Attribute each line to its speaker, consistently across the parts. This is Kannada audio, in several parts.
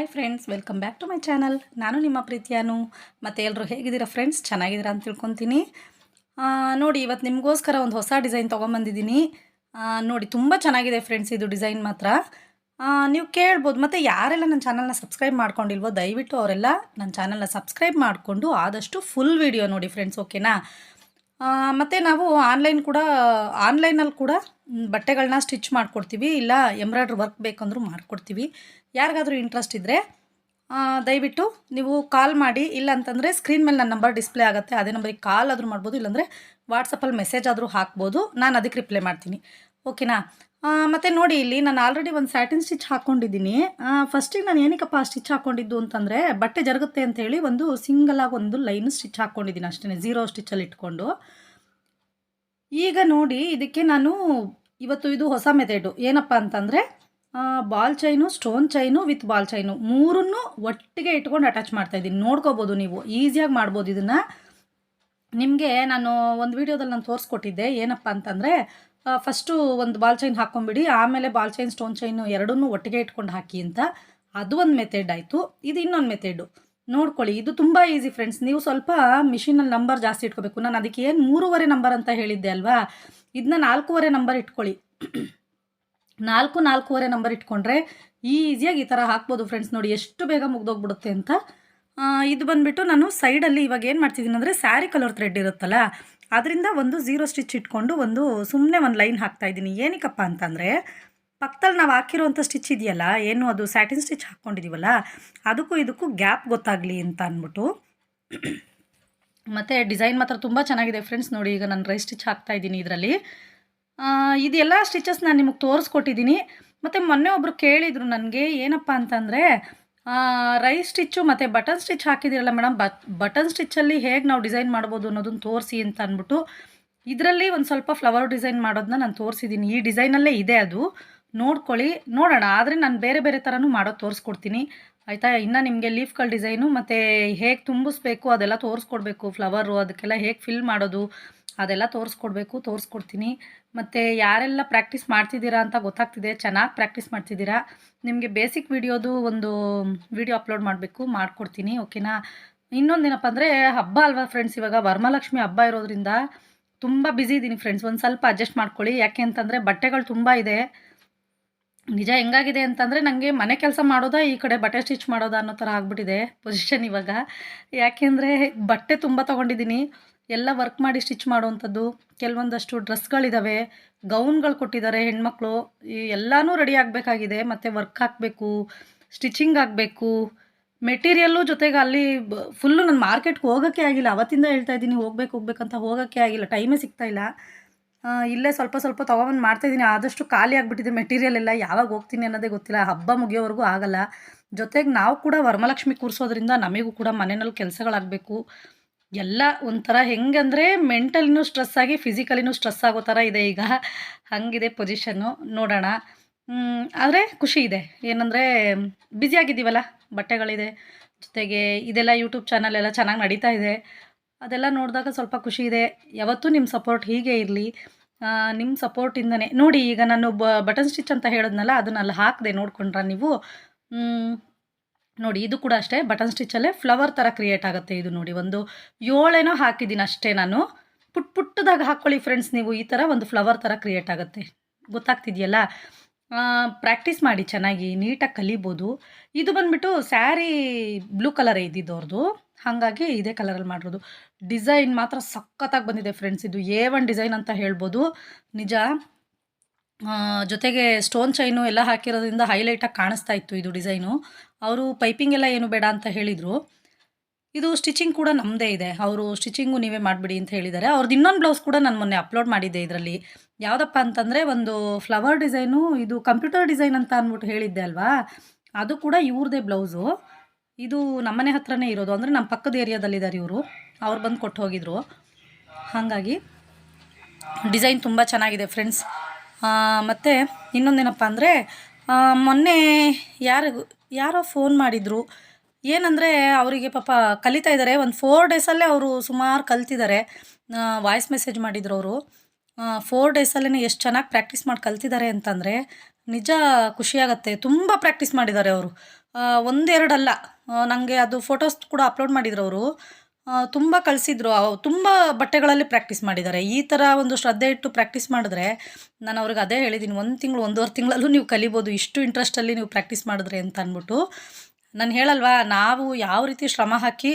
Speaker 1: Hi friends, welcome back to my channel. ನಾನು ನಿಮ್ಮ ಪ್ರೀತಿಯಾನು. ಮತ್ತು ಎಲ್ಲರೂ ಹೇಗಿದ್ದೀರಾ ಫ್ರೆಂಡ್ಸ್? ಚೆನ್ನಾಗಿದ್ದೀರಾ ಅಂತ ತಿಳ್ಕೊತೀನಿ. ನೋಡಿ, ಇವತ್ತು ನಿಮಗೋಸ್ಕರ ಒಂದು ಹೊಸ ಡಿಸೈನ್ ತೊಗೊಂಬಂದಿದ್ದೀನಿ. ನೋಡಿ, ತುಂಬ ಚೆನ್ನಾಗಿದೆ ಫ್ರೆಂಡ್ಸ್ ಇದು ಡಿಸೈನ್ ಮಾತ್ರ. ನೀವು ಕೇಳ್ಬೋದು, ಮತ್ತು ಯಾರೆಲ್ಲ ನನ್ನ ಚಾನಲ್ನ ಸಬ್ಸ್ಕ್ರೈಬ್ ಮಾಡ್ಕೊಂಡಿಲ್ವೋ ದಯವಿಟ್ಟು ಅವರೆಲ್ಲ ನನ್ನ ಚಾನಲ್ನ ಸಬ್ಸ್ಕ್ರೈಬ್ ಮಾಡಿಕೊಂಡು ಆದಷ್ಟು ಫುಲ್ ವಿಡಿಯೋ ನೋಡಿ ಫ್ರೆಂಡ್ಸ್, ಓಕೆನಾ? ಮತ್ತು ನಾವು ಆನ್ಲೈನಲ್ಲಿ ಕೂಡ ಬಟ್ಟೆಗಳನ್ನ ಸ್ಟಿಚ್ ಮಾಡಿಕೊಡ್ತೀವಿ, ಇಲ್ಲ ಎಂಬ್ರಾಯ್ಡ್ರಿ ವರ್ಕ್ ಬೇಕಂದ್ರೂ ಮಾಡಿಕೊಡ್ತೀವಿ. ಯಾರಿಗಾದರೂ ಇಂಟ್ರೆಸ್ಟ್ ಇದ್ದರೆ ದಯವಿಟ್ಟು ನೀವು ಕಾಲ್ ಮಾಡಿ. ಇಲ್ಲ ಅಂತಂದರೆ ಸ್ಕ್ರೀನ್ ಮೇಲೆ ನನ್ನ ನಂಬರ್ ಡಿಸ್ಪ್ಲೇ ಆಗುತ್ತೆ, ಅದೇ ನಂಬರಿಗೆ ಕಾಲ್ ಆದರೂ ಮಾಡ್ಬೋದು, ಇಲ್ಲಾಂದರೆ ವಾಟ್ಸಪ್ಪಲ್ಲಿ ಮೆಸೇಜ್ ಆದರೂ ಹಾಕ್ಬೋದು, ನಾನು ಅದಕ್ಕೆ ರಿಪ್ಲೈ ಮಾಡ್ತೀನಿ, ಓಕೆನಾ? ಮತ್ತು ನೋಡಿ, ಇಲ್ಲಿ ನಾನು ಆಲ್ರೆಡಿ ಒಂದು ಸ್ಯಾಟಿನ್ ಸ್ಟಿಚ್ ಹಾಕ್ಕೊಂಡಿದ್ದೀನಿ. ಫಸ್ಟಿಗೆ ನಾನು ಏನಕ್ಕಪ್ಪ ಸ್ಟಿಚ್ ಹಾಕ್ಕೊಂಡಿದ್ದು ಅಂತಂದರೆ, ಬಟ್ಟೆ ಜರುಗುತ್ತೆ ಅಂತೇಳಿ ಒಂದು ಸಿಂಗಲಾಗಿ ಒಂದು ಲೈನ್ ಸ್ಟಿಚ್ ಹಾಕ್ಕೊಂಡಿದ್ದೀನಿ ಅಷ್ಟೇ, 0 ಸ್ಟಿಚ್ಚಲ್ಲಿ ಇಟ್ಕೊಂಡು. ಈಗ ನೋಡಿ, ಇದಕ್ಕೆ ನಾನು ಇವತ್ತು ಇದು ಹೊಸ ಮೆಥಡು ಏನಪ್ಪ ಅಂತಂದರೆ, ball chain, stone chain with ball chain ಮೂರನ್ನು ಒಟ್ಟಿಗೆ ಇಟ್ಕೊಂಡು ಅಟ್ಯಾಚ್ ಮಾಡ್ತಾಯಿದ್ದೀನಿ. ನೋಡ್ಕೋಬೋದು, ನೀವು ಈಸಿಯಾಗಿ ಮಾಡ್ಬೋದು ಇದನ್ನು. ನಿಮಗೆ ನಾನು ಒಂದು ವೀಡಿಯೋದಲ್ಲಿ ನಾನು ತೋರಿಸ್ಕೊಟ್ಟಿದ್ದೆ. ಏನಪ್ಪ ಅಂತಂದರೆ, ಫಸ್ಟು ಒಂದು ಬಾಲ್ ಚೈನ್ ಹಾಕ್ಕೊಂಬಿಡಿ, ಆಮೇಲೆ ಬಾಲ್ ಚೈನ್ ಸ್ಟೋನ್ ಚೈನು ಎರಡನ್ನೂ ಒಟ್ಟಿಗೆ ಇಟ್ಕೊಂಡು ಹಾಕಿ ಅಂತ. ಅದು ಒಂದು ಮೆಥಡ್ ಆಯಿತು. ಇದು ಇನ್ನೊಂದು ಮೆಥಡು ನೋಡ್ಕೊಳ್ಳಿ. ಇದು ತುಂಬ ಈಸಿ ಫ್ರೆಂಡ್ಸ್. ನೀವು ಸ್ವಲ್ಪ ಮಿಷಿನಲ್ಲಿ ನಂಬರ್ ಜಾಸ್ತಿ ಇಟ್ಕೋಬೇಕು. ನಾನು ಅದಕ್ಕೆ ಏನು 3.5 ನಂಬರ್ ಅಂತ ಹೇಳಿದ್ದೆ ಅಲ್ವಾ, ಇದನ್ನ 4.5 ನಂಬರ್ ಇಟ್ಕೊಳ್ಳಿ. 4.5 ನಂಬರ್ ಇಟ್ಕೊಂಡ್ರೆ ಈಸಿಯಾಗಿ ಈ ಥರ ಹಾಕ್ಬೋದು ಫ್ರೆಂಡ್ಸ್. ನೋಡಿ ಎಷ್ಟು ಬೇಗ ಮುಗ್ದೋಗ್ಬಿಡುತ್ತೆ ಅಂತ. ಇದು ಬಂದುಬಿಟ್ಟು ನಾನು ಸೈಡಲ್ಲಿ ಇವಾಗ ಏನು ಮಾಡ್ತಿದ್ದೀನಿ ಅಂದರೆ, ಸ್ಯಾರಿ ಕಲರ್ ಥ್ರೆಡ್ ಇರುತ್ತಲ್ಲ, ಅದರಿಂದ ಒಂದು 0 ಸ್ಟಿಚ್ ಇಟ್ಕೊಂಡು ಸುಮ್ಮನೆ ಒಂದು ಲೈನ್ ಹಾಕ್ತಾಯಿದ್ದೀನಿ. ಏನಕ್ಕಪ್ಪ ಅಂತಂದರೆ, ಪಕ್ಕದಲ್ಲಿ ನಾವು ಹಾಕಿರೋವಂಥ ಸ್ಟಿಚ್ ಇದೆಯಲ್ಲ, ಏನು ಅದು ಸ್ಯಾಟಿನ್ ಸ್ಟಿಚ್ ಹಾಕ್ಕೊಂಡಿದ್ದೀವಲ್ಲ, ಅದಕ್ಕೂ ಇದಕ್ಕೂ ಗ್ಯಾಪ್ ಗೊತ್ತಾಗಲಿ ಅಂತ ಅಂದ್ಬಿಟ್ಟು. ಮತ್ತು ಡಿಸೈನ್ ಮಾತ್ರ ತುಂಬ ಚೆನ್ನಾಗಿದೆ ಫ್ರೆಂಡ್ಸ್. ನೋಡಿ, ಈಗ ನಾನು ರೈ ಸ್ಟಿಚ್ ಹಾಕ್ತಾಯಿದ್ದೀನಿ ಇದರಲ್ಲಿ. ಇದೆಲ್ಲ ಸ್ಟಿಚಸ್ ನಾನು ನಿಮಗೆ ತೋರಿಸ್ಕೊಟ್ಟಿದ್ದೀನಿ. ಮತ್ತು ಮೊನ್ನೆ ಒಬ್ಬರು ಕೇಳಿದರು ನನಗೆ, ಏನಪ್ಪ ಅಂತಂದರೆ, ರೈ ಸ್ಟಿಚ್ಚು ಮತ್ತು ಬಟನ್ ಸ್ಟಿಚ್ ಹಾಕಿದ್ದೀರಲ್ಲ ಮೇಡಮ್, ಬಟನ್ ಸ್ಟಿಚ್ಚಲ್ಲಿ ಹೇಗೆ ನಾವು ಡಿಸೈನ್ ಮಾಡ್ಬೋದು ಅನ್ನೋದನ್ನು ತೋರಿಸಿ ಅಂತ ಅಂದ್ಬಿಟ್ಟು. ಇದರಲ್ಲಿ ಒಂದು ಸ್ವಲ್ಪ ಫ್ಲವರ್ ಡಿಸೈನ್ ಮಾಡೋದನ್ನ ನಾನು ತೋರಿಸಿದ್ದೀನಿ. ಈ ಡಿಸೈನಲ್ಲೇ ಇದೆ, ಅದು ನೋಡ್ಕೊಳ್ಳಿ, ನೋಡೋಣ. ಆದರೆ ನಾನು ಬೇರೆ ಬೇರೆ ಥರನೂ ಮಾಡೋದು ತೋರಿಸ್ಕೊಡ್ತೀನಿ, ಆಯಿತಾ? ಇನ್ನು ನಿಮಗೆ ಲೀಫ್ಗಳ ಡಿಸೈನು ಮತ್ತು ಹೇಗೆ ತುಂಬಿಸ್ಬೇಕು ಅದೆಲ್ಲ ತೋರಿಸ್ಕೊಡ್ಬೇಕು. ಫ್ಲವರು ಅದಕ್ಕೆಲ್ಲ ಹೇಗೆ ಫಿಲ್ ಮಾಡೋದು ಅದೆಲ್ಲ ತೋರಿಸ್ಕೊಡ್ತೀನಿ. ಮತ್ತು ಯಾರೆಲ್ಲ ಪ್ರಾಕ್ಟೀಸ್ ಮಾಡ್ತಿದ್ದೀರಾ ಅಂತ ಗೊತ್ತಾಗ್ತಿದೆ, ಚೆನ್ನಾಗಿ ಪ್ರಾಕ್ಟೀಸ್ ಮಾಡ್ತಿದ್ದೀರಾ. ನಿಮಗೆ ಬೇಸಿಕ್ ವಿಡಿಯೋದು ಒಂದು ವಿಡಿಯೋ ಅಪ್ಲೋಡ್ ಮಾಡಿಕೊಡ್ತೀನಿ, ಓಕೆನಾ? ಇನ್ನೊಂದೇನಪ್ಪ ಅಂದರೆ, ಹಬ್ಬ ಅಲ್ವಾ ಫ್ರೆಂಡ್ಸ್, ಇವಾಗ ವರಮಹಾಲಕ್ಷ್ಮಿ ಹಬ್ಬ ಇರೋದ್ರಿಂದ ತುಂಬ ಬ್ಯುಸಿ ಇದ್ದೀನಿ ಫ್ರೆಂಡ್ಸ್. ಒಂದು ಸ್ವಲ್ಪ ಅಡ್ಜಸ್ಟ್ ಮಾಡ್ಕೊಳ್ಳಿ. ಯಾಕೆ ಅಂತಂದರೆ, ಬಟ್ಟೆಗಳು ತುಂಬ ಇದೆ. ನಿಜ ಹೆಂಗಾಗಿದೆ ಅಂತಂದರೆ, ನನಗೆ ಮನೆ ಕೆಲಸ ಮಾಡೋದಾ ಈ ಕಡೆ ಬಟ್ಟೆ ಸ್ಟಿಚ್ ಮಾಡೋದಾ ಅನ್ನೋ ಥರ ಆಗ್ಬಿಟ್ಟಿದೆ ಪೊಸಿಷನ್ ಇವಾಗ. ಯಾಕೆಂದರೆ ಬಟ್ಟೆ ತುಂಬ ತೊಗೊಂಡಿದ್ದೀನಿ, ಎಲ್ಲ ವರ್ಕ್ ಮಾಡಿ ಸ್ಟಿಚ್ ಮಾಡೋವಂಥದ್ದು. ಕೆಲವೊಂದಷ್ಟು ಡ್ರೆಸ್ಗಳಿದ್ದಾವೆ, ಗೌನ್ಗಳು ಕೊಟ್ಟಿದ್ದಾರೆ ಹೆಣ್ಮಕ್ಳು, ಎಲ್ಲನೂ ರೆಡಿ ಆಗಬೇಕಾಗಿದೆ. ಮತ್ತು ವರ್ಕ್ ಹಾಕಬೇಕು, ಸ್ಟಿಚಿಂಗ್ ಆಗಬೇಕು, ಮೆಟೀರಿಯಲ್ಲು ಜೊತೆಗೆ ಅಲ್ಲಿ ಫುಲ್ಲು ನಾನು ಮಾರ್ಕೆಟ್ಗೆ ಹೋಗೋಕ್ಕೆ ಆಗಿಲ್ಲ. ಅವತ್ತಿಂದ ಹೇಳ್ತಾ ಇದ್ದೀನಿ ಹೋಗ್ಬೇಕಂತ, ಹೋಗೋಕ್ಕೆ ಆಗಿಲ್ಲ, ಟೈಮೇ ಸಿಗ್ತಾಯಿಲ್ಲ. ಇಲ್ಲೇ ಸ್ವಲ್ಪ ಸ್ವಲ್ಪ ತೊಗೊಬಂದು ಮಾಡ್ತಾಯಿದ್ದೀನಿ. ಆದಷ್ಟು ಖಾಲಿ ಆಗಿಬಿಟ್ಟಿದೆ ಮೆಟೀರಿಯಲ್ ಎಲ್ಲ. ಯಾವಾಗ ಹೋಗ್ತೀನಿ ಅನ್ನೋದೇ ಗೊತ್ತಿಲ್ಲ, ಹಬ್ಬ ಮುಗಿಯೋವರೆಗೂ ಆಗಲ್ಲ. ಜೊತೆಗೆ ನಾವು ಕೂಡ ವರಮಹಾಲಕ್ಷ್ಮಿ ಕೂರಿಸೋದ್ರಿಂದ ನಮಗೂ ಕೂಡ ಮನೆಯಲ್ಲಿ ಕೆಲಸಗಳಾಗಬೇಕು. ಎಲ್ಲ ಒಂಥರ ಹೆಂಗಂದರೆ, ಮೆಂಟಲಿನೂ ಸ್ಟ್ರೆಸ್ ಆಗಿ ಫಿಸಿಕಲಿನೂ ಸ್ಟ್ರೆಸ್ ಆಗೋ ಥರ ಇದೆ ಈಗ, ಹಾಗಿದೆ ಪೊಸಿಷನ್ನು. ನೋಡೋಣ. ಆದರೆ ಖುಷಿ ಇದೆ, ಏನಂದರೆ ಬ್ಯುಸಿಯಾಗಿದ್ದೀವಲ್ಲ, ಬಟ್ಟೆಗಳಿದೆ, ಜೊತೆಗೆ ಇದೆಲ್ಲ ಯೂಟ್ಯೂಬ್ ಚಾನಲ್ ಎಲ್ಲ ಚೆನ್ನಾಗಿ ನಡೀತಾ ಇದೆ. ಅದೆಲ್ಲ ನೋಡಿದಾಗ ಸ್ವಲ್ಪ ಖುಷಿ ಇದೆ. ಯಾವತ್ತೂ ನಿಮ್ಮ ಸಪೋರ್ಟ್ ಹೀಗೆ ಇರಲಿ. ನಿಮ್ಮ ಸಪೋರ್ಟಿಂದನೇ ನೋಡಿ, ಈಗ ನಾನು ಬಟನ್ ಸ್ಟಿಚ್ ಅಂತ ಹೇಳಿದ್ನಲ್ಲ, ಅದನ್ನ ಅಲ್ಲಿ ಹಾಕಿದೆ, ನೋಡ್ಕೊಂಡ್ರ ನೀವು? ನೋಡಿ, ಇದು ಕೂಡ ಅಷ್ಟೇ ಬಟನ್ ಸ್ಟಿಚ್ಚಲ್ಲೇ ಫ್ಲವರ್ ಥರ ಕ್ರಿಯೇಟ್ ಆಗುತ್ತೆ. ಇದು ನೋಡಿ, ಒಂದು 7 ಹಾಕಿದ್ದೀನಿ ಅಷ್ಟೇ ನಾನು. ಪುಟ್ಟದಾಗಿ ಹಾಕ್ಕೊಳ್ಳಿ ಫ್ರೆಂಡ್ಸ್ ನೀವು, ಈ ಥರ ಒಂದು ಫ್ಲವರ್ ಥರ ಕ್ರಿಯೇಟ್ ಆಗುತ್ತೆ. ಗೊತ್ತಾಗ್ತಿದೆಯಲ್ಲ? ಪ್ರಾಕ್ಟೀಸ್ ಮಾಡಿ, ಚೆನ್ನಾಗಿ ನೀಟಾಗಿ ಕಲಿಬೋದು. ಇದು ಬಂದುಬಿಟ್ಟು ಸ್ಯಾರಿ ಬ್ಲೂ ಕಲರೇ ಇದ್ದಿದ್ದವ್ರದ್ದು, ಹಾಗಾಗಿ ಇದೇ ಕಲರಲ್ಲಿ ಮಾಡಿರೋದು. ಡಿಸೈನ್ ಮಾತ್ರ ಸಖತ್ತಾಗಿ ಬಂದಿದೆ ಫ್ರೆಂಡ್ಸ್. ಇದು A1 ಡಿಸೈನ್ ಅಂತ ಹೇಳ್ಬೋದು, ನಿಜ. ಜೊತೆಗೆ ಸ್ಟೋನ್ ಚೈನು ಎಲ್ಲ ಹಾಕಿರೋದ್ರಿಂದ ಹೈಲೈಟಾಗಿ ಕಾಣಿಸ್ತಾ ಇತ್ತು ಇದು ಡಿಸೈನು. ಅವರು ಪೈಪಿಂಗ್ ಎಲ್ಲ ಏನು ಬೇಡ ಅಂತ ಹೇಳಿದರು. ಇದು ಸ್ಟಿಚಿಂಗ್ ಕೂಡ ನಮ್ಮದೇ ಇದೆ, ಅವರು ಸ್ಟಿಚಿಂಗು ನೀವೇ ಮಾಡಿಬಿಡಿ ಅಂತ ಹೇಳಿದ್ದಾರೆ. ಅವ್ರದ್ದು ಇನ್ನೊಂದು ಬ್ಲೌಸ್ ಕೂಡ ನಾನು ಮೊನ್ನೆ ಅಪ್ಲೋಡ್ ಮಾಡಿದ್ದೆ ಇದರಲ್ಲಿ. ಯಾವುದಪ್ಪ ಅಂತಂದರೆ, ಒಂದು ಫ್ಲವರ್ ಡಿಸೈನು, ಇದು ಕಂಪ್ಯೂಟರ್ ಡಿಸೈನ್ ಅಂತ ಅಂದ್ಬಿಟ್ಟು ಹೇಳಿದ್ದೆ ಅಲ್ವಾ, ಅದು ಕೂಡ ಇವ್ರದ್ದೇ ಬ್ಲೌಸು. ಇದು ನಮ್ಮನೆ ಹತ್ರನೇ ಇರೋದು, ಅಂದರೆ ನಮ್ಮ ಪಕ್ಕದ ಏರಿಯಾದಲ್ಲಿದ್ದಾರೆ ಇವರು, ಅವ್ರು ಬಂದು ಕೊಟ್ಟು ಹೋಗಿದ್ರು. ಹಾಗಾಗಿ ಡಿಸೈನ್ ತುಂಬ ಚೆನ್ನಾಗಿದೆ ಫ್ರೆಂಡ್ಸ್. ಮತ್ತು ಇನ್ನೊಂದೇನಪ್ಪ ಅಂದರೆ, ಮೊನ್ನೆ ಯಾರೋ ಫೋನ್ ಮಾಡಿದರು. ಏನಂದರೆ, ಅವರಿಗೆ ಪಾಪ ಕಲಿತಾ ಇದ್ದಾರೆ, ಒಂದು 4 ಡೇಸಲ್ಲೇ ಅವರು ಸುಮಾರು ಕಲ್ತಿದ್ದಾರೆ. ವಾಯ್ಸ್ ಮೆಸೇಜ್ ಮಾಡಿದ್ರು ಅವರು. 4 ಡೇಸಲ್ಲೇ ಎಷ್ಟು ಚೆನ್ನಾಗಿ ಪ್ರಾಕ್ಟೀಸ್ ಮಾಡಿ ಕಲ್ತಿದ್ದಾರೆ ಅಂತಂದರೆ, ನಿಜ ಖುಷಿಯಾಗತ್ತೆ. ತುಂಬ ಪ್ರಾಕ್ಟೀಸ್ ಮಾಡಿದ್ದಾರೆ ಅವರು. ಒಂದೆರಡಲ್ಲ, ನನಗೆ ಅದು ಫೋಟೋಸ್ ಕೂಡ ಅಪ್ಲೋಡ್ ಮಾಡಿದ್ರು ಅವರು. ತುಂಬ ಕಳಿಸಿದ್ರು. ತುಂಬ ಬಟ್ಟೆಗಳಲ್ಲಿ ಪ್ರಾಕ್ಟೀಸ್ ಮಾಡಿದ್ದಾರೆ. ಈ ಥರ ಒಂದು ಶ್ರದ್ಧೆ ಇಟ್ಟು ಪ್ರಾಕ್ಟೀಸ್ ಮಾಡಿದ್ರೆ, ನಾನು ಅವ್ರಿಗೆ ಅದೇ ಹೇಳಿದ್ದೀನಿ, 1 ತಿಂಗಳು 1.5 ತಿಂಗಳಲ್ಲೂ ನೀವು ಕಲಿಬೋದು, ಇಷ್ಟು ಇಂಟ್ರೆಸ್ಟಲ್ಲಿ ನೀವು ಪ್ರಾಕ್ಟೀಸ್ ಮಾಡಿದ್ರೆ ಅಂತ ಅಂದ್ಬಿಟ್ಟು. ನಾನು ಹೇಳಲ್ವಾ, ನಾವು ಯಾವ ರೀತಿ ಶ್ರಮ ಹಾಕಿ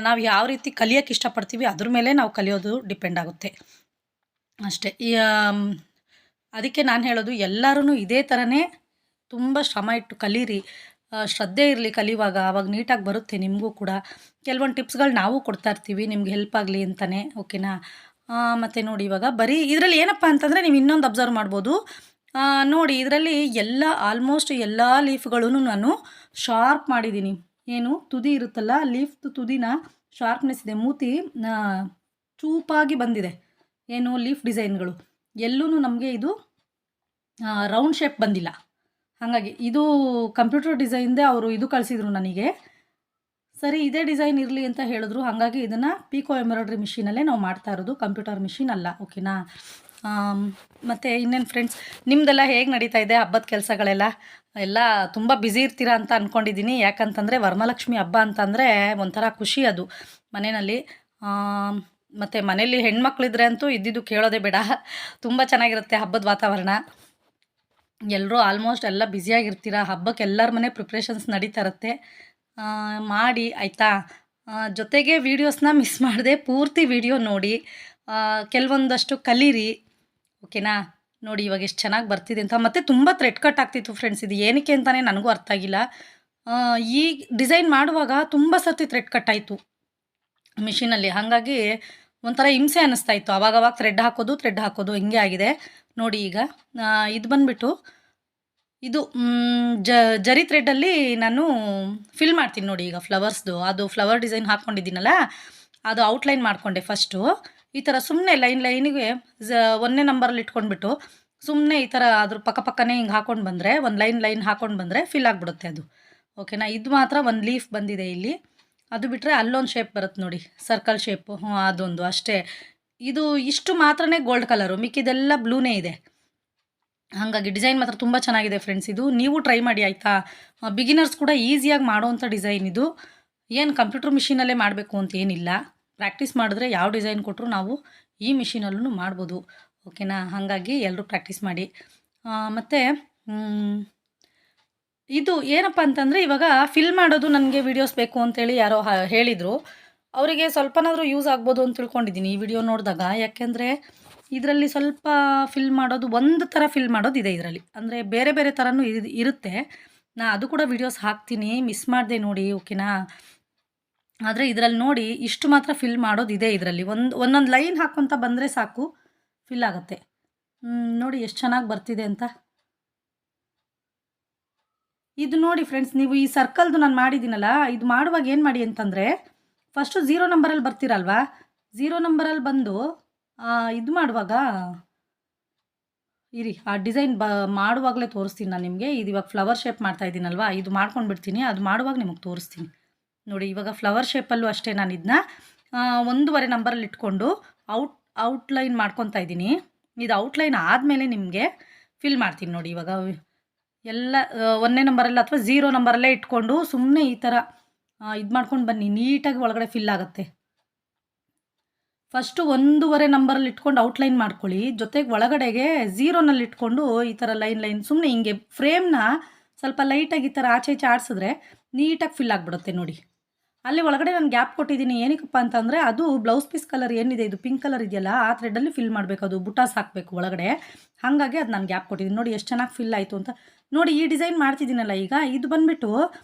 Speaker 1: ನಾವು ಯಾವ ರೀತಿ ಕಲಿಯೋಕ್ಕೆ ಇಷ್ಟಪಡ್ತೀವಿ ಅದ್ರ ಮೇಲೆ ನಾವು ಕಲಿಯೋದು ಡಿಪೆಂಡ್ ಆಗುತ್ತೆ ಅಷ್ಟೇ. ಅದಕ್ಕೆ ನಾನು ಹೇಳೋದು, ಎಲ್ಲರೂ ಇದೇ ಥರನೇ ತುಂಬ ಶ್ರಮ ಇಟ್ಟು ಕಲೀರಿ. ಶ್ರದ್ಧೆ ಇರಲಿ ಕಲಿಯುವಾಗ, ಆವಾಗ ನೀಟಾಗಿ ಬರುತ್ತೆ ನಿಮಗೂ ಕೂಡ. ಕೆಲವೊಂದು ಟಿಪ್ಸ್ಗಳು ನಾವು ಕೊಡ್ತಾ ಇರ್ತೀವಿ ನಿಮ್ಗೆ ಹೆಲ್ಪ್ ಆಗಲಿ ಅಂತಲೇ, ಓಕೆನಾ. ಮತ್ತು ನೋಡಿ, ಇವಾಗ ಬರೀ ಇದರಲ್ಲಿ ಏನಪ್ಪ ಅಂತಂದರೆ, ನೀವು ಇನ್ನೊಂದು ಅಬ್ಸರ್ವ್ ಮಾಡ್ಬೋದು. ನೋಡಿ, ಇದರಲ್ಲಿ ಆಲ್ಮೋಸ್ಟ್ ಎಲ್ಲ ಲೀಫ್ಗಳೂ ನಾನು ಶಾರ್ಪ್ ಮಾಡಿದ್ದೀನಿ. ಏನು ತುದಿ ಇರುತ್ತಲ್ಲ, ಲೀಫ್ದು ತುದಿನ ಶಾರ್ಪ್ನೆಸ್ ಇದೆ. ಮೂತಿ ಚೂಪಾಗಿ ಬಂದಿದೆ. ಏನು ಲೀಫ್ ಡಿಸೈನ್ಗಳು ಎಲ್ಲೂ ನಮಗೆ ಇದು ರೌಂಡ್ ಶೇಪ್ ಬಂದಿಲ್ಲ. ಹಾಗಾಗಿ ಇದು ಕಂಪ್ಯೂಟರ್ ಡಿಸೈನ್ದೇ ಅವರು ಇದು ಕಳಿಸಿದ್ರು ನನಗೆ. ಸರಿ, ಇದೇ ಡಿಸೈನ್ ಇರಲಿ ಅಂತ ಹೇಳಿದ್ರು. ಹಾಗಾಗಿ ಇದನ್ನು ಪೀಕೋ ಎಂಬ್ರಾಯ್ಡ್ರಿ ಮಿಷಿನಲ್ಲೇ ನಾವು ಮಾಡ್ತಾ ಇರೋದು, ಕಂಪ್ಯೂಟರ್ ಮಿಷಿನ್ ಅಲ್ಲ, ಓಕೆನಾ. ಮತ್ತು ಇನ್ನೇನು ಫ್ರೆಂಡ್ಸ್, ನಿಮ್ಮದೆಲ್ಲ ಹೇಗೆ ನಡೀತಾ ಇದೆ ಹಬ್ಬದ ಕೆಲಸಗಳೆಲ್ಲ? ಎಲ್ಲ ತುಂಬ ಬ್ಯುಸಿ ಇರ್ತೀರಾ ಅಂತ ಅಂದ್ಕೊಂಡಿದ್ದೀನಿ. ಯಾಕಂತಂದರೆ ವರಮಹಾಲಕ್ಷ್ಮಿ ಹಬ್ಬ ಅಂತಂದರೆ ಒಂಥರ ಖುಷಿ ಅದು ಮನೆಯಲ್ಲಿ. ಮತ್ತು ಮನೇಲಿ ಹೆಣ್ಮಕ್ಳಿದ್ರೆ ಅಂತೂ ಇದ್ದಿದ್ದು ಕೇಳೋದೇ ಬೇಡ, ತುಂಬ ಚೆನ್ನಾಗಿರುತ್ತೆ ಹಬ್ಬದ ವಾತಾವರಣ. ಎಲ್ಲರೂ ಆಲ್ಮೋಸ್ಟ್ ಎಲ್ಲ ಬ್ಯುಸಿಯಾಗಿರ್ತೀರ. ಹಬ್ಬಕ್ಕೆ ಎಲ್ಲರ ಮನೆ ಪ್ರಿಪ್ರೇಷನ್ಸ್ ನಡೀತಾ ಇರುತ್ತೆ. ಮಾಡಿ ಆಯಿತಾ. ಜೊತೆಗೆ ವೀಡಿಯೋಸ್ನ ಮಿಸ್ ಮಾಡದೆ ಪೂರ್ತಿ ವೀಡಿಯೋ ನೋಡಿ, ಕೆಲವೊಂದಷ್ಟು ಕಲೀರಿ, ಓಕೆನಾ. ನೋಡಿ ಇವಾಗ ಎಷ್ಟು ಚೆನ್ನಾಗಿ ಬರ್ತಿದೆ ಅಂತ. ಮತ್ತು ತುಂಬ ಥ್ರೆಡ್ ಕಟ್ ಆಗ್ತಿತ್ತು ಫ್ರೆಂಡ್ಸ್. ಇದು ಏನಕ್ಕೆ ಅಂತಲೇ ನನಗೂ ಅರ್ಥ ಆಗಿಲ್ಲ. ಈ ಡಿಸೈನ್ ಮಾಡುವಾಗ ತುಂಬ ಸರ್ತಿ ಥ್ರೆಡ್ ಕಟ್ ಆಯಿತು ಮಿಷಿನಲ್ಲಿ. ಹಾಗಾಗಿ ಒಂಥರ ಹಿಂಸೆ ಅನ್ನಿಸ್ತಾ ಇತ್ತು. ಆವಾಗವಾಗ ಥ್ರೆಡ್ ಹಾಕೋದು ಹಿಂಗೆ ಆಗಿದೆ. ನೋಡಿ ಈಗ ಇದು ಬಂದುಬಿಟ್ಟು ಇದು ಜರಿ ಥ್ರೆಡ್ಡಲ್ಲಿ ನಾನು ಫಿಲ್ ಮಾಡ್ತೀನಿ ನೋಡಿ. ಈಗ ಫ್ಲವರ್ಸ್ದು ಅದು ಫ್ಲವರ್ ಡಿಸೈನ್ ಹಾಕ್ಕೊಂಡಿದ್ದೀನಲ್ಲ, ಅದು ಔಟ್ಲೈನ್ ಮಾಡಿಕೊಂಡೆ ಫಸ್ಟು. ಈ ಥರ ಸುಮ್ಮನೆ ಲೈನಿಗೆ 1ನೇ ನಂಬರಲ್ಲಿ ಇಟ್ಕೊಂಡ್ಬಿಟ್ಟು ಸುಮ್ಮನೆ ಈ ಥರ ಅದ್ರ ಪಕ್ಕನೇ ಹಿಂಗೆ ಹಾಕ್ಕೊಂಡು ಬಂದರೆ, ಒಂದು ಲೈನ್ ಹಾಕ್ಕೊಂಡು ಬಂದರೆ ಫಿಲ್ ಆಗಿಬಿಡುತ್ತೆ ಅದು, ಓಕೆನಾ. ಇದು ಮಾತ್ರ ಒಂದು ಲೀಫ್ ಬಂದಿದೆ ಇಲ್ಲಿ. ಅದು ಬಿಟ್ಟರೆ ಅಲ್ಲೊಂದು ಶೇಪ್ ಬರುತ್ತೆ ನೋಡಿ, ಸರ್ಕಲ್ ಶೇಪು, ಅದೊಂದು ಅಷ್ಟೇ. ಇದು ಇಷ್ಟು ಮಾತ್ರನೇ ಗೋಲ್ಡ್ ಕಲರು, ಮಿಕ್ಕಿದೆಲ್ಲ ಬ್ಲೂನೇ ಇದೆ. ಹಾಗಾಗಿ ಡಿಸೈನ್ ಮಾತ್ರ ತುಂಬ ಚೆನ್ನಾಗಿದೆ ಫ್ರೆಂಡ್ಸ್. ಇದು ನೀವು ಟ್ರೈ ಮಾಡಿ ಆಯಿತಾ. ಬಿಗಿನರ್ಸ್ ಕೂಡ ಈಸಿಯಾಗಿ ಮಾಡೋವಂಥ ಡಿಸೈನ್ ಇದು. ಏನು ಕಂಪ್ಯೂಟರ್ ಮಿಷಿನಲ್ಲೇ ಮಾಡಬೇಕು ಅಂತ ಏನಿಲ್ಲ. ಪ್ರಾಕ್ಟೀಸ್ ಮಾಡಿದ್ರೆ ಯಾವ ಡಿಸೈನ್ ಕೊಟ್ಟರು ನಾವು ಈ ಮಿಷಿನಲ್ಲೂ ಮಾಡ್ಬೋದು, ಓಕೆನಾ. ಹಾಗಾಗಿ ಎಲ್ಲರೂ ಪ್ರಾಕ್ಟೀಸ್ ಮಾಡಿ. ಮತ್ತು ಇದು ಏನಪ್ಪ ಅಂತಂದರೆ, ಇವಾಗ ಫಿಲ್ ಮಾಡೋದು ನನಗೆ ವೀಡಿಯೋಸ್ ಬೇಕು ಅಂತೇಳಿ ಯಾರೋ ಹೇಳಿದರು. ಅವರಿಗೆ ಸ್ವಲ್ಪನಾದರೂ ಯೂಸ್ ಆಗ್ಬೋದು ಅಂತ ತಿಳ್ಕೊಂಡಿದ್ದೀನಿ ಈ ವಿಡಿಯೋ ನೋಡಿದಾಗ. ಯಾಕೆಂದರೆ ಇದರಲ್ಲಿ ಸ್ವಲ್ಪ ಫಿಲ್ ಮಾಡೋದು, ಒಂದು ಥರ ಫಿಲ್ ಮಾಡೋದಿದೆ ಇದರಲ್ಲಿ. ಅಂದರೆ ಬೇರೆ ಬೇರೆ ಥರನೂ ಇರುತ್ತೆ. ಅದು ಕೂಡ ವೀಡಿಯೋಸ್ ಹಾಕ್ತೀನಿ, ಮಿಸ್ ಮಾಡಿದೆ ನೋಡಿ, ಓಕೆನಾ. ಆದರೆ ಇದರಲ್ಲಿ ನೋಡಿ ಇಷ್ಟು ಮಾತ್ರ ಫಿಲ್ ಮಾಡೋದಿದೆ ಇದರಲ್ಲಿ. ಒಂದೊಂದು ಲೈನ್ ಹಾಕ್ಕೊತ ಬಂದರೆ ಸಾಕು, ಫಿಲ್ ಆಗುತ್ತೆ. ನೋಡಿ ಎಷ್ಟು ಚೆನ್ನಾಗಿ ಬರ್ತಿದೆ ಅಂತ. ಇದು ನೋಡಿ ಫ್ರೆಂಡ್ಸ್, ನೀವು ಈ ಸರ್ಕಲ್ದು ನಾನು ಮಾಡಿದ್ದೀನಲ್ಲ, ಇದು ಮಾಡುವಾಗ ಏನು ಮಾಡಿ ಅಂತಂದರೆ, ಫಸ್ಟು 0 ನಂಬರಲ್ಲಿ ಬರ್ತೀರಲ್ವಾ, 0 ನಂಬರಲ್ಲಿ ಬಂದು ಇದು ಮಾಡುವಾಗ ಇರಿ, ಆ ಡಿಸೈನ್ ಮಾಡುವಾಗಲೇ ತೋರಿಸ್ತೀನಿ ನಾನು ನಿಮಗೆ. ಇದು ಇವಾಗ ಫ್ಲವರ್ ಶೇಪ್ ಮಾಡ್ತಾ ಇದ್ದೀನಲ್ವಾ, ಇದು ಮಾಡ್ಕೊಂಡು ಬಿಡ್ತೀನಿ, ಅದು ಮಾಡುವಾಗ ನಿಮಗೆ ತೋರಿಸ್ತೀನಿ ನೋಡಿ. ಇವಾಗ ಫ್ಲವರ್ ಶೇಪಲ್ಲೂ ಅಷ್ಟೇ, ನಾನು ಇದನ್ನ 1.5 ನಂಬರಲ್ಲಿ ಇಟ್ಕೊಂಡು ಔಟ್ಲೈನ್ ಮಾಡ್ಕೊತಾ ಇದ್ದೀನಿ. ಇದು ಔಟ್ಲೈನ್ ಆದಮೇಲೆ ನಿಮಗೆ ಫಿಲ್ ಮಾಡ್ತೀನಿ ನೋಡಿ. ಇವಾಗ ಎಲ್ಲ 1ನೇ ನಂಬರಲ್ಲಿ ಅಥವಾ 0 ನಂಬರಲ್ಲೇ ಇಟ್ಕೊಂಡು ಸುಮ್ಮನೆ ಈ ಥರ ಇದು ಮಾಡ್ಕೊಂಡು ಬನ್ನಿ, ನೀಟಾಗಿ ಒಳಗಡೆ ಫಿಲ್ ಆಗುತ್ತೆ. ಫಸ್ಟು 1.5 ನಂಬರಲ್ಲಿ ಇಟ್ಕೊಂಡು ಔಟ್ಲೈನ್ ಮಾಡ್ಕೊಳ್ಳಿ, ಜೊತೆಗೆ ಒಳಗಡೆಗೆ 0ನಲ್ಲಿ ಇಟ್ಕೊಂಡು ಈ ಥರ ಲೈನ್ ಸುಮ್ಮನೆ ಹಿಂಗೆ ಫ್ರೇಮ್ನ ಸ್ವಲ್ಪ ಲೈಟಾಗಿ ಈ ಥರ ಆಚೆ ಈಚೆ ಆಡಿಸಿದ್ರೆ ನೀಟಾಗಿ ಫಿಲ್ ಆಗಿಬಿಡುತ್ತೆ ನೋಡಿ. ಅಲ್ಲಿ ಒಳಗಡೆ ನಾನು ಗ್ಯಾಪ್ ಕೊಟ್ಟಿದ್ದೀನಿ, ಏನಕ್ಕಪ್ಪ ಅಂತಂದರೆ ಅದು ಬ್ಲೌಸ್ ಪೀಸ್ ಕಲರ್ ಏನಿದೆ, ಇದು ಪಿಂಕ್ ಕಲರ್ ಇದೆಯಲ್ಲ, ಆ ಥ್ರೆಡ್ಡಲ್ಲಿ ಫಿಲ್ ಮಾಡಬೇಕು, ಅದು ಬುಟಾಸ್ ಹಾಕಬೇಕು ಒಳಗಡೆ. ಹಾಗಾಗಿ ಅದು ನಾನು ಗ್ಯಾಪ್ ಕೊಟ್ಟಿದ್ದೀನಿ ನೋಡಿ, ಎಷ್ಟು ಚೆನ್ನಾಗಿ ಫಿಲ್ ಆಯಿತು ಅಂತ ನೋಡಿ. ಈ ಡಿಸೈನ್ ಮಾಡ್ತಿದ್ದೀನಲ್ಲ ಈಗ, ಇದು ಬಂದುಬಿಟ್ಟು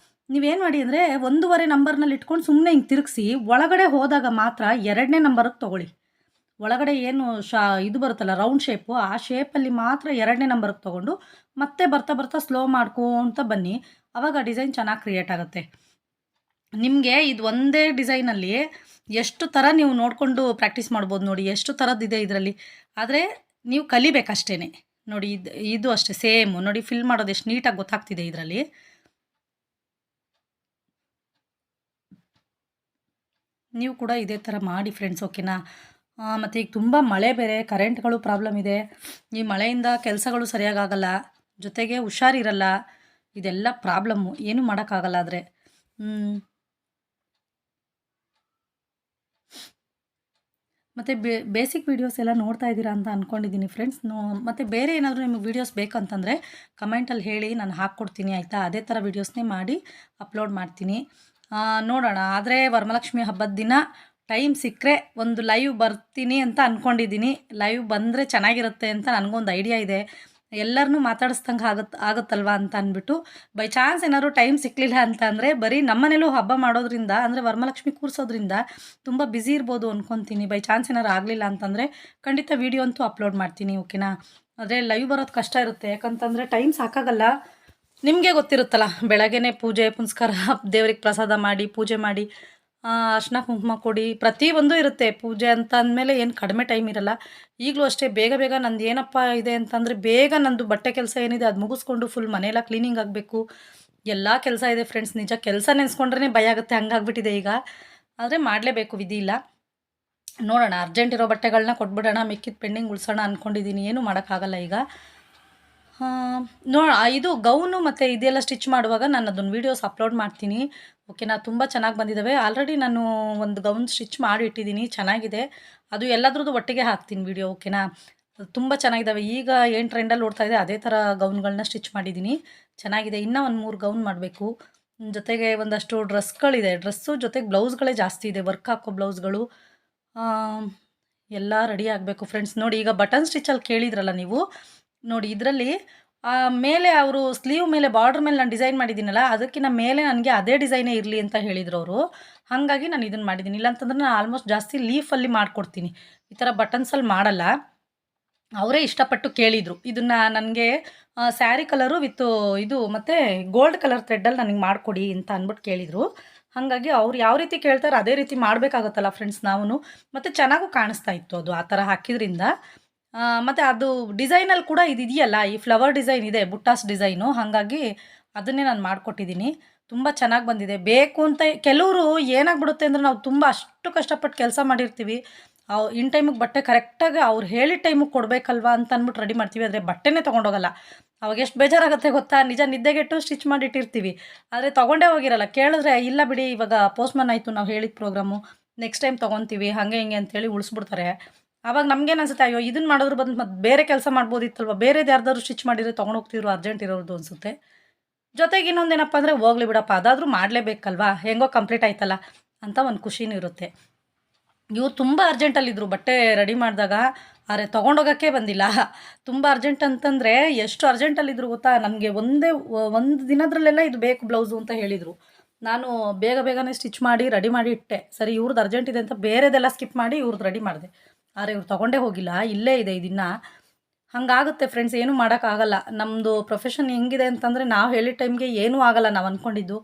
Speaker 1: ನೀವೇನು ಮಾಡಿ ಅಂದರೆ 1.5 ನಂಬರ್ನಲ್ಲಿ ಇಟ್ಕೊಂಡು ಸುಮ್ಮನೆ ಹಿಂಗೆ ತಿರುಗಿಸಿ ಒಳಗಡೆ ಹೋದಾಗ ಮಾತ್ರ 2ನೇ ನಂಬರಿಗೆ ತೊಗೊಳ್ಳಿ. ಒಳಗಡೆ ಏನು ಇದು ಬರುತ್ತಲ್ಲ ರೌಂಡ್ ಶೇಪು, ಆ ಶೇಪಲ್ಲಿ ಮಾತ್ರ 2ನೇ ನಂಬರಿಗೆ ತೊಗೊಂಡು ಮತ್ತೆ ಬರ್ತಾ ಸ್ಲೋ ಮಾಡ್ಕೊತ ಬನ್ನಿ. ಆವಾಗ ಡಿಸೈನ್ ಚೆನ್ನಾಗಿ ಕ್ರಿಯೇಟ್ ಆಗುತ್ತೆ ನಿಮಗೆ. ಇದು ಒಂದೇ ಡಿಸೈನಲ್ಲಿ ಎಷ್ಟು ಥರ ನೀವು ನೋಡಿಕೊಂಡು ಪ್ರಾಕ್ಟೀಸ್ ಮಾಡ್ಬೋದು ನೋಡಿ, ಎಷ್ಟು ಥರದ್ದಿದೆ ಇದರಲ್ಲಿ. ಆದರೆ ನೀವು ಕಲಿಬೇಕಷ್ಟೇ ನೋಡಿ. ಇದು ಅಷ್ಟೇ ಸೇಮ್ ನೋಡಿ, ಫಿಲ್ ಮಾಡೋದು ಎಷ್ಟು ನೀಟಾಗಿ ಗೊತ್ತಾಗ್ತಿದೆ ಇದರಲ್ಲಿ. ನೀವು ಕೂಡ ಇದೇ ಥರ ಮಾಡಿ ಫ್ರೆಂಡ್ಸ್, ಓಕೆನಾ. ಮತ್ತು ಈಗ ತುಂಬ ಮಳೆ ಬೇರೆ, ಕರೆಂಟ್ಗಳು ಪ್ರಾಬ್ಲಮ್ ಇದೆ. ಈ ಮಳೆಯಿಂದ ಕೆಲಸಗಳು ಸರಿಯಾಗಲ್ಲ, ಜೊತೆಗೆ ಹುಷಾರಿರಲ್ಲ. ಇದೆಲ್ಲ ಪ್ರಾಬ್ಲಮ್ಮು, ಏನೂ ಮಾಡೋಕ್ಕಾಗಲ್ಲ. ಆದರೆ ಮತ್ತು ಬೇಸಿಕ್ ವೀಡಿಯೋಸ್ ಎಲ್ಲ ನೋಡ್ತಾ ಇದ್ದೀರಾ ಅಂತ ಅಂದ್ಕೊಂಡಿದ್ದೀನಿ ಫ್ರೆಂಡ್ಸ್. ಮತ್ತು ಬೇರೆ ಏನಾದರೂ ನಿಮಗೆ ವೀಡಿಯೋಸ್ ಬೇಕಂತಂದರೆ ಕಮೆಂಟಲ್ಲಿ ಹೇಳಿ, ನಾನು ಹಾಕ್ಕೊಡ್ತೀನಿ ಆಯಿತಾ. ಅದೇ ಥರ ವೀಡಿಯೋಸ್ನೇ ಮಾಡಿ ಅಪ್ಲೋಡ್ ಮಾಡ್ತೀನಿ. ನೋಡೋಣ. ಆದರೆ ವರಮಹಾಲಕ್ಷ್ಮಿ ಹಬ್ಬದ ದಿನ ಟೈಮ್ ಸಿಕ್ಕರೆ ಒಂದು ಲೈವ್ ಬರ್ತೀನಿ ಅಂತ ಅಂದ್ಕೊಂಡಿದ್ದೀನಿ. ಲೈವ್ ಬಂದರೆ ಚೆನ್ನಾಗಿರುತ್ತೆ ಅಂತ ನನಗೊಂದು ಐಡಿಯಾ ಇದೆ. ಎಲ್ಲರನ್ನೂ ಮಾತಾಡಿಸ್ದಂಗೆ ಆಗುತ್ತಲ್ವಾ ಅಂತ ಅಂದ್ಬಿಟ್ಟು, ಬೈ ಚಾನ್ಸ್ ಏನಾದ್ರು ಟೈಮ್ ಸಿಕ್ಕಲಿಲ್ಲ ಅಂತ ಅಂದರೆ ಬರೀ ನಮ್ಮನೇಲೂ ಹಬ್ಬ ಮಾಡೋದ್ರಿಂದ, ಅಂದರೆ ವರಮಹಾಲಕ್ಷ್ಮಿ ಕೂರಿಸೋದ್ರಿಂದ ತುಂಬ ಬ್ಯುಸಿ ಇರ್ಬೋದು ಅಂದ್ಕೊತೀನಿ. ಬೈ ಚಾನ್ಸ್ ಏನಾದ್ರು ಆಗಲಿಲ್ಲ ಅಂತಂದರೆ ಖಂಡಿತ ವೀಡಿಯೋ ಅಂತೂ ಅಪ್ಲೋಡ್ ಮಾಡ್ತೀನಿ, ಓಕೆನಾ. ಆದರೆ ಲೈವ್ ಬರೋದು ಕಷ್ಟ ಇರುತ್ತೆ, ಯಾಕಂತಂದರೆ ಟೈಮ್ ಸಾಕಾಗಲ್ಲ. ನಿಮಗೆ ಗೊತ್ತಿರುತ್ತಲ್ಲ, ಬೆಳಗ್ಗೆನೇ ಪೂಜೆ ಪುನಸ್ಕಾರ, ದೇವ್ರಿಗೆ ಪ್ರಸಾದ ಮಾಡಿ, ಪೂಜೆ ಮಾಡಿ, ಅರ್ಶಿನ ಕುಂಕುಮ ಕೊಡಿ, ಪ್ರತಿಯೊಂದು ಇರುತ್ತೆ. ಪೂಜೆ ಅಂತ ಅಂದಮೇಲೆ ಏನು ಕಡಿಮೆ ಟೈಮ್ ಇರಲ್ಲ. ಈಗಲೂ ಅಷ್ಟೇ ಬೇಗ ಬೇಗ ನಂದು ಏನಪ್ಪ ಇದೆ ಅಂತಂದರೆ, ಬೇಗ ನಂದು ಬಟ್ಟೆ ಕೆಲಸ ಏನಿದೆ ಅದು ಮುಗಿಸ್ಕೊಂಡು ಫುಲ್ ಮನೆಯೆಲ್ಲ ಕ್ಲೀನಿಂಗ್ ಆಗಬೇಕು. ಎಲ್ಲ ಕೆಲಸ ಇದೆ ಫ್ರೆಂಡ್ಸ್. ನಿಜ ಕೆಲಸ ನೆನೆಸ್ಕೊಂಡ್ರೆ ಭಯ ಆಗುತ್ತೆ, ಹಂಗಾಗ್ಬಿಟ್ಟಿದೆ ಈಗ. ಆದರೆ ಮಾಡಲೇಬೇಕು, ವಿಧಿ ಇಲ್ಲ. ನೋಡೋಣ, ಅರ್ಜೆಂಟ್ ಇರೋ ಬಟ್ಟೆಗಳನ್ನ ಕೊಟ್ಬಿಡೋಣ, ಮಿಕ್ಕಿದ ಪೆಂಡಿಂಗ್ ಉಳಿಸೋಣ ಅಂದ್ಕೊಂಡಿದ್ದೀನಿ. ಏನೂ ಮಾಡೋಕ್ಕಾಗಲ್ಲ ಈಗ. ಇದು ಗೌನು ಮತ್ತು ಇದೆಲ್ಲ ಸ್ಟಿಚ್ ಮಾಡುವಾಗ ನಾನು ಅದನ್ನು ವೀಡಿಯೋಸ್ ಅಪ್ಲೋಡ್ ಮಾಡ್ತೀನಿ, ಓಕೆನಾ. ತುಂಬ ಚೆನ್ನಾಗಿ ಬಂದಿದ್ದಾವೆ. ಆಲ್ರೆಡಿ ನಾನು ಒಂದು ಗೌನ್ ಸ್ಟಿಚ್ ಮಾಡಿ ಇಟ್ಟಿದ್ದೀನಿ, ಚೆನ್ನಾಗಿದೆ. ಅದು ಎಲ್ಲದ್ರದ್ದು ಒಟ್ಟಿಗೆ ಹಾಕ್ತೀನಿ ವೀಡಿಯೋ, ಓಕೆನಾ. ತುಂಬ ಚೆನ್ನಾಗಿದ್ದಾವೆ. ಈಗ ಏನು ಟ್ರೆಂಡಲ್ಲಿ ಓಡ್ತಾ ಇದೆ ಅದೇ ಥರ ಗೌನ್ಗಳನ್ನ ಸ್ಟಿಚ್ ಮಾಡಿದ್ದೀನಿ, ಚೆನ್ನಾಗಿದೆ. ಇನ್ನೂ ಒಂದು 3 ಗೌನ್ ಮಾಡಬೇಕು. ಜೊತೆಗೆ ಒಂದಷ್ಟು ಡ್ರೆಸ್ಗಳಿದೆ, ಡ್ರೆಸ್ಸು ಜೊತೆಗೆ ಬ್ಲೌಸ್ಗಳೇ ಜಾಸ್ತಿ ಇದೆ, ವರ್ಕ್ ಹಾಕೋ ಬ್ಲೌಸ್ಗಳು. ಎಲ್ಲ ರೆಡಿ ಆಗಬೇಕು ಫ್ರೆಂಡ್ಸ್. ನೋಡಿ, ಈಗ ಬಟನ್ ಸ್ಟಿಚ್ಚಲ್ಲಿ ಕೇಳಿದ್ರಲ್ಲ ನೀವು, ನೋಡಿ ಇದರಲ್ಲಿ ಮೇಲೆ ಅವರು ಸ್ಲೀವ್ ಮೇಲೆ ಬಾರ್ಡ್ರ್ ಮೇಲೆ ನಾನು ಡಿಸೈನ್ ಮಾಡಿದ್ದೀನಲ್ಲ, ಅದಕ್ಕಿಂತ ಮೇಲೆ ನನಗೆ ಅದೇ ಡಿಸೈನೇ ಇರಲಿ ಅಂತ ಹೇಳಿದ್ರು ಅವರು. ಹಾಗಾಗಿ ನಾನು ಇದನ್ನು ಮಾಡಿದ್ದೀನಿ. ಇಲ್ಲಾಂತಂದ್ರೆ ನಾನು ಆಲ್ಮೋಸ್ಟ್ ಜಾಸ್ತಿ ಲೀಫಲ್ಲಿ ಮಾಡಿಕೊಡ್ತೀನಿ, ಈ ಥರ ಬಟನ್ಸಲ್ಲಿ ಮಾಡಲ್ಲ. ಅವರೇ ಇಷ್ಟಪಟ್ಟು ಕೇಳಿದರು ಇದನ್ನು ನನಗೆ, ಸ್ಯಾರಿ ಕಲರು ವಿತ್ ಇದು ಮತ್ತು ಗೋಲ್ಡ್ ಕಲರ್ ಥ್ರೆಡ್ಡಲ್ಲಿ ನನಗೆ ಮಾಡಿಕೊಡಿ ಅಂತ ಅಂದ್ಬಿಟ್ಟು ಕೇಳಿದರು. ಹಾಗಾಗಿ ಅವ್ರು ಯಾವ ರೀತಿ ಕೇಳ್ತಾರೆ ಅದೇ ರೀತಿ ಮಾಡಬೇಕಾಗುತ್ತಲ್ಲ ಫ್ರೆಂಡ್ಸ್ ನಾವು. ಮತ್ತು ಚೆನ್ನಾಗೂ ಕಾಣಿಸ್ತಾ ಇತ್ತು ಅದು ಆ ಥರ ಹಾಕಿದ್ರಿಂದ. ಮತ್ತು ಅದು ಡಿಸೈನಲ್ಲಿ ಕೂಡ ಇದೆಯಲ್ಲ, ಈ ಫ್ಲವರ್ ಡಿಸೈನ್ ಇದೆ, ಬುಟ್ಟಾಸ್ ಡಿಸೈನು. ಹಾಗಾಗಿ ಅದನ್ನೇ ನಾನು ಮಾಡಿಕೊಟ್ಟಿದ್ದೀನಿ. ತುಂಬ ಚೆನ್ನಾಗಿ ಬಂದಿದೆ. ಬೇಕು ಅಂತ ಕೆಲವರು ಏನಾಗ್ಬಿಡುತ್ತೆ ಅಂದರೆ, ನಾವು ತುಂಬ ಅಷ್ಟು ಕಷ್ಟಪಟ್ಟು ಕೆಲಸ ಮಾಡಿರ್ತೀವಿ, ಇನ್ ಟೈಮಿಗೆ ಬಟ್ಟೆ ಕರೆಕ್ಟಾಗಿ ಅವ್ರು ಹೇಳಿದ ಟೈಮಿಗೆ ಕೊಡಬೇಕಲ್ವಾ ಅಂತ ಅಂದ್ಬಿಟ್ಟು ರೆಡಿ ಮಾಡ್ತೀವಿ. ಆದರೆ ಬಟ್ಟೆನೇ ತೊಗೊಂಡೋಗಲ್ಲ. ಅವಾಗ ಎಷ್ಟು ಬೇಜಾರಾಗುತ್ತೆ ಗೊತ್ತಾ. ನಿಜ, ನಿದ್ದೆಗೆಟ್ಟು ಸ್ಟಿಚ್ ಮಾಡಿಟ್ಟಿರ್ತೀವಿ, ಆದರೆ ತೊಗೊಂಡೇ ಹೋಗಿರಲ್ಲ. ಕೇಳಿದ್ರೆ ಇಲ್ಲ ಬಿಡಿ, ಇವಾಗ ಪೋಸ್ಟ್ಮನ್ ಆಯಿತು, ನಾವು ಹೇಳಿದ ಪ್ರೋಗ್ರಾಮು, ನೆಕ್ಸ್ಟ್ ಟೈಮ್ ತೊಗೊತೀವಿ, ಹಾಗೆ ಹಿಂಗೆ ಅಂತೇಳಿ ಉಳಿಸ್ಬಿಡ್ತಾರೆ. ಆವಾಗ ನಮಗೇನು ಅನ್ಸುತ್ತೆ, ಅಯ್ಯೋ ಇದನ್ನು ಮಾಡೋದ್ರ ಬದಲು ಮತ್ತು ಬೇರೆ ಕೆಲಸ ಮಾಡ್ಬೋದಿತ್ತಲ್ವ, ಬೇರೆದು ಯಾರ್ದಾದ್ರು ಸ್ಟಿಚ್ ಮಾಡಿದರೆ ತೊಗೊಂಡೋಗ್ತಿದ್ರು ಅರ್ಜೆಂಟ್ ಇರೋದು ಅನಿಸುತ್ತೆ. ಜೊತೆಗೆ ಇನ್ನೊಂದೇನಪ್ಪ ಅಂದರೆ, ಹೋಗ್ಲಿ ಬಿಡಪ್ಪ, ಅದಾದರೂ ಮಾಡಲೇಬೇಕಲ್ವಾ, ಹೆಂಗೋ ಕಂಪ್ಲೀಟ್ ಆಯ್ತಲ್ಲ ಅಂತ ಒಂದು ಖುಷಿನೂ ಇರುತ್ತೆ. ಇವ್ರು ತುಂಬ ಅರ್ಜೆಂಟಲ್ಲಿದ್ದರು ಬಟ್ಟೆ ರೆಡಿ ಮಾಡಿದಾಗ, ಆದರೆ ತೊಗೊಂಡೋಗೋಕ್ಕೆ ಬಂದಿಲ್ಲ. ತುಂಬ ಅರ್ಜೆಂಟ್ ಅಂತಂದರೆ ಎಷ್ಟು ಅರ್ಜೆಂಟಲ್ಲಿದ್ದರು ಗೊತ್ತಾ. ನನಗೆ ಒಂದು ದಿನದ್ರಲ್ಲೆಲ್ಲ ಇದು ಬೇಕು ಬ್ಲೌಸು ಅಂತ ಹೇಳಿದರು. ನಾನು ಬೇಗ ಬೇಗನೆ ಸ್ಟಿಚ್ ಮಾಡಿ ರೆಡಿ ಮಾಡಿ ಇಟ್ಟೆ. ಸರಿ, ಇವ್ರದ್ದು ಅರ್ಜೆಂಟ್ ಇದೆ ಅಂತ ಬೇರೆದೆಲ್ಲ ಸ್ಕಿಪ್ ಮಾಡಿ ಇವ್ರದ್ದು ರೆಡಿ ಮಾಡಿದೆ. ಆದರೆ ಇವ್ರು ತೊಗೊಂಡೇ ಹೋಗಿಲ್ಲ, ಇಲ್ಲೇ ಇದೆ ಇದನ್ನು. ಹಾಗಾಗುತ್ತೆ ಫ್ರೆಂಡ್ಸ್, ಏನೂ ಮಾಡೋಕ್ಕಾಗಲ್ಲ. ನಮ್ಮದು ಪ್ರೊಫೆಷನ್ ಹೆಂಗಿದೆ ಅಂತಂದರೆ, ನಾವು ಹೇಳಿದ ಟೈಮ್ಗೆ ಏನೂ ಆಗಲ್ಲ ನಾವು ಅಂದ್ಕೊಂಡಿದ್ದು.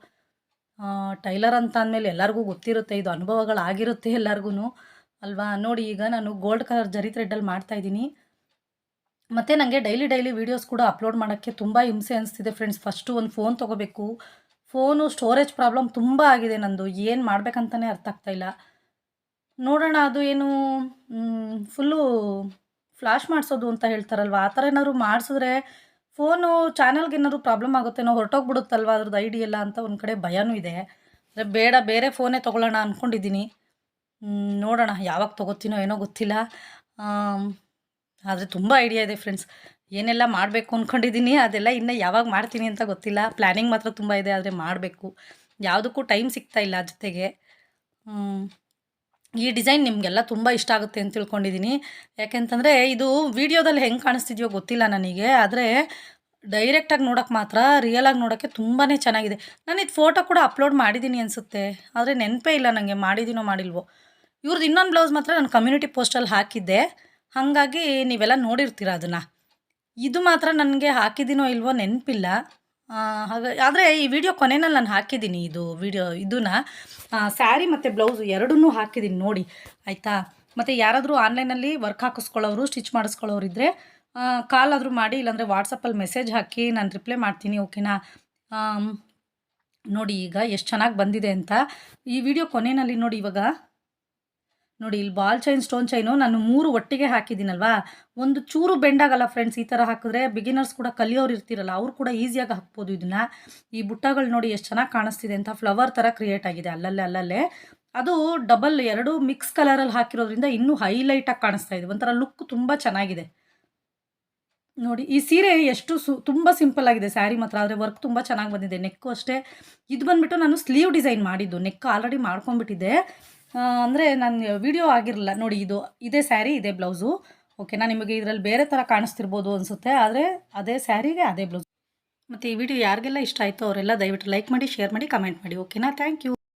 Speaker 1: ಟೈಲರ್ ಅಂತ ಅಂದಮೇಲೆ ಎಲ್ಲರಿಗೂ ಗೊತ್ತಿರುತ್ತೆ, ಇದು ಅನುಭವಗಳಾಗಿರುತ್ತೆ ಎಲ್ಲರಿಗೂ ಅಲ್ವಾ. ನೋಡಿ, ಈಗ ನಾನು ಗೋಲ್ಡ್ ಕಲರ್ ಜರಿ ಥ್ರೆಡ್ಡಲ್ಲಿ ಮಾಡ್ತಾಯಿದ್ದೀನಿ. ಮತ್ತು ನನಗೆ ಡೈಲಿ ವೀಡಿಯೋಸ್ ಕೂಡ ಅಪ್ಲೋಡ್ ಮಾಡೋಕ್ಕೆ ತುಂಬ ಹಿಂಸೆ ಅನಿಸ್ತಿದೆ ಫ್ರೆಂಡ್ಸ್. ಫಸ್ಟು ಒಂದು ಫೋನ್ ತೊಗೋಬೇಕು. ಫೋನು ಸ್ಟೋರೇಜ್ ಪ್ರಾಬ್ಲಮ್ ತುಂಬ ಆಗಿದೆ ನಂದು, ಏನು ಮಾಡಬೇಕಂತಲೇ ಅರ್ಥ ಆಗ್ತಾಯಿಲ್ಲ. ನೋಡೋಣ, ಅದು ಏನು ಫುಲ್ಲು ಫ್ಲಾಶ್ ಮಾಡಿಸೋದು ಅಂತ ಹೇಳ್ತಾರಲ್ವ, ಆ ಥರ ಏನಾದ್ರು ಮಾಡಿಸಿದ್ರೆ ಫೋನು ಚಾನಲ್ಗೆ ಏನಾದ್ರು ಪ್ರಾಬ್ಲಮ್ ಆಗುತ್ತೇನೋ, ಹೊರಟೋಗ್ಬಿಡುತ್ತಲ್ವ ಅದ್ರದ್ದು ಐಡಿ ಎಲ್ಲ ಅಂತ ಒಂದು ಕಡೆ ಭಯನೂ ಇದೆ. ಅಂದರೆ ಬೇಡ, ಬೇರೆ ಫೋನೇ ತೊಗೊಳ್ಳೋಣ ಅಂದ್ಕೊಂಡಿದ್ದೀನಿ. ನೋಡೋಣ ಯಾವಾಗ ತೊಗೋತೀನೋ ಏನೋ ಗೊತ್ತಿಲ್ಲ. ಆದರೆ ತುಂಬ ಐಡಿಯಾ ಇದೆ ಫ್ರೆಂಡ್ಸ್, ಏನೆಲ್ಲ ಮಾಡಬೇಕು ಅಂದ್ಕೊಂಡಿದ್ದೀನಿ. ಅದೆಲ್ಲ ಇನ್ನೂ ಯಾವಾಗ ಮಾಡ್ತೀನಿ ಅಂತ ಗೊತ್ತಿಲ್ಲ. ಪ್ಲ್ಯಾನಿಂಗ್ ಮಾತ್ರ ತುಂಬ ಇದೆ, ಆದರೆ ಮಾಡಬೇಕು. ಯಾವುದಕ್ಕೂ ಟೈಮ್ ಸಿಗ್ತಾ ಇಲ್ಲ. ಜೊತೆಗೆ ಈ ಡಿಸೈನ್ ನಿಮಗೆಲ್ಲ ತುಂಬ ಇಷ್ಟ ಆಗುತ್ತೆ ಅಂತ ತಿಳ್ಕೊಂಡಿದ್ದೀನಿ. ಯಾಕೆಂತಂದರೆ ಇದು ವೀಡಿಯೋದಲ್ಲಿ ಹೆಂಗೆ ಕಾಣಿಸ್ತಿದೆಯೋ ಗೊತ್ತಿಲ್ಲ ನನಗೆ, ಆದರೆ ಡೈರೆಕ್ಟಾಗಿ ನೋಡೋಕ್ಕೆ ಮಾತ್ರ, ರಿಯಲಾಗಿ ನೋಡೋಕ್ಕೆ ತುಂಬಾ ಚೆನ್ನಾಗಿದೆ. ನಾನು ಇದು ಫೋಟೋ ಕೂಡ ಅಪ್ಲೋಡ್ ಮಾಡಿದ್ದೀನಿ ಅನಿಸುತ್ತೆ, ಆದರೆ ನೆನಪೇ ಇಲ್ಲ ನನಗೆ ಮಾಡಿದ್ದೀನೋ ಮಾಡಿಲ್ವೋ. ಇವ್ರದ್ದು ಇನ್ನೊಂದು ಬ್ಲೌಸ್ ಮಾತ್ರ ನಾನು ಕಮ್ಯುನಿಟಿ ಪೋಸ್ಟಲ್ಲಿ ಹಾಕಿದ್ದೆ, ಹಾಗಾಗಿ ನೀವೆಲ್ಲ ನೋಡಿರ್ತೀರ ಅದನ್ನು. ಇದು ಮಾತ್ರ ನನಗೆ ಹಾಕಿದ್ದೀನೋ ಇಲ್ವೋ ನೆನಪಿಲ್ಲ. ಆದರೆ ಈ ವಿಡಿಯೋ ಕೊನೆಯಲ್ಲಿ ನಾನು ಹಾಕಿದ್ದೀನಿ ಇದು ವಿಡಿಯೋ, ಇದನ್ನು ಸ್ಯಾರಿ ಮತ್ತು ಬ್ಲೌಸು ಎರಡನ್ನೂ ಹಾಕಿದ್ದೀನಿ ನೋಡಿ, ಆಯಿತಾ. ಮತ್ತು ಯಾರಾದರೂ ಆನ್ಲೈನಲ್ಲಿ ವರ್ಕ್ ಹಾಕಿಸ್ಕೊಳ್ಳೋರು, ಸ್ಟಿಚ್ ಮಾಡಿಸ್ಕೊಳ್ಳೋರು ಇದ್ದರೆ ಕಾಲ್ ಆದರೂ ಮಾಡಿ, ಇಲ್ಲಾಂದರೆ ವಾಟ್ಸಪ್ಪಲ್ಲಿ ಮೆಸೇಜ್ ಹಾಕಿ, ನಾನು ರಿಪ್ಲೈ ಮಾಡ್ತೀನಿ, ಓಕೆನಾ. ನೋಡಿ ಈಗ ಎಷ್ಟು ಚೆನ್ನಾಗಿ ಬಂದಿದೆ ಅಂತ. ಈ ವಿಡಿಯೋ ಕೊನೆಯಲ್ಲಿ ನೋಡಿ, ಇವಾಗ ನೋಡಿ ಇಲ್ಲಿ ಬಾಲ್ ಚೈನ್, ಸ್ಟೋನ್ ಚೈನು ನಾನು 3 ಒಟ್ಟಿಗೆ ಹಾಕಿದ್ದೀನಲ್ವಾ, ಒಂದು ಚೂರು ಬೆಂಡಾಗಲ್ಲ ಫ್ರೆಂಡ್ಸ್. ಈ ಥರ ಹಾಕಿದ್ರೆ ಬಿಗಿನರ್ಸ್ ಕೂಡ ಕಲಿಯೋರು ಇರ್ತಿರಲ್ಲ, ಅವ್ರು ಕೂಡ ಈಸಿಯಾಗಿ ಹಾಕ್ಬೋದು ಇದನ್ನು. ಈ ಬುಟ್ಟಗಳು ನೋಡಿ ಎಷ್ಟು ಚೆನ್ನಾಗಿ ಕಾಣಿಸ್ತಿದೆ ಅಂತ, ಫ್ಲವರ್ ಥರ ಕ್ರಿಯೇಟ್ ಆಗಿದೆ ಅಲ್ಲಲ್ಲೇ. ಅದು ಡಬಲ್ 2 ಮಿಕ್ಸ್ ಕಲರಲ್ಲಿ ಹಾಕಿರೋದ್ರಿಂದ ಇನ್ನೂ ಹೈಲೈಟಾಗಿ ಕಾಣಿಸ್ತಾ ಇದೆ. ಒಂಥರ ಲುಕ್ ತುಂಬ ಚೆನ್ನಾಗಿದೆ ನೋಡಿ. ಈ ಸೀರೆ ಎಷ್ಟು ತುಂಬ ಸಿಂಪಲ್ ಆಗಿದೆ ಸ್ಯಾರಿ ಮಾತ್ರ, ಆದರೆ ವರ್ಕ್ ತುಂಬ ಚೆನ್ನಾಗಿ ಬಂದಿದೆ. ನೆಕ್ಕು ಅಷ್ಟೇ, ಇದು ಬಂದುಬಿಟ್ಟು ನಾನು ಸ್ಲೀವ್ ಡಿಸೈನ್ ಮಾಡಿದ್ದು, ನೆಕ್ ಆಲ್ರೆಡಿ ಮಾಡ್ಕೊಂಡ್ಬಿಟ್ಟಿದ್ದೆ. ಅಂದರೆ ನಾನು ವಿಡಿಯೋ ಆಗಿರಲಿಲ್ಲ ನೋಡಿ. ಇದೇ ಸ್ಯಾರಿ, ಇದೇ ಬ್ಲೌಸು. ಓಕೆನಾ, ನಿಮಗೆ ಇದರಲ್ಲಿ ಬೇರೆ ಥರ ಕಾಣಿಸ್ತಿರ್ಬೋದು ಅನಿಸುತ್ತೆ, ಆದರೆ ಅದೇ ಸ್ಯಾರಿಗೆ ಅದೇ ಬ್ಲೌಸ್. ಮತ್ತು ಈ ವಿಡಿಯೋ ಯಾರಿಗೆಲ್ಲ ಇಷ್ಟ ಆಯಿತು ಅವರೆಲ್ಲ ದಯವಿಟ್ಟು ಲೈಕ್ ಮಾಡಿ, ಶೇರ್ ಮಾಡಿ, ಕಮೆಂಟ್ ಮಾಡಿ. ಓಕೆನಾ, ಥ್ಯಾಂಕ್ ಯು.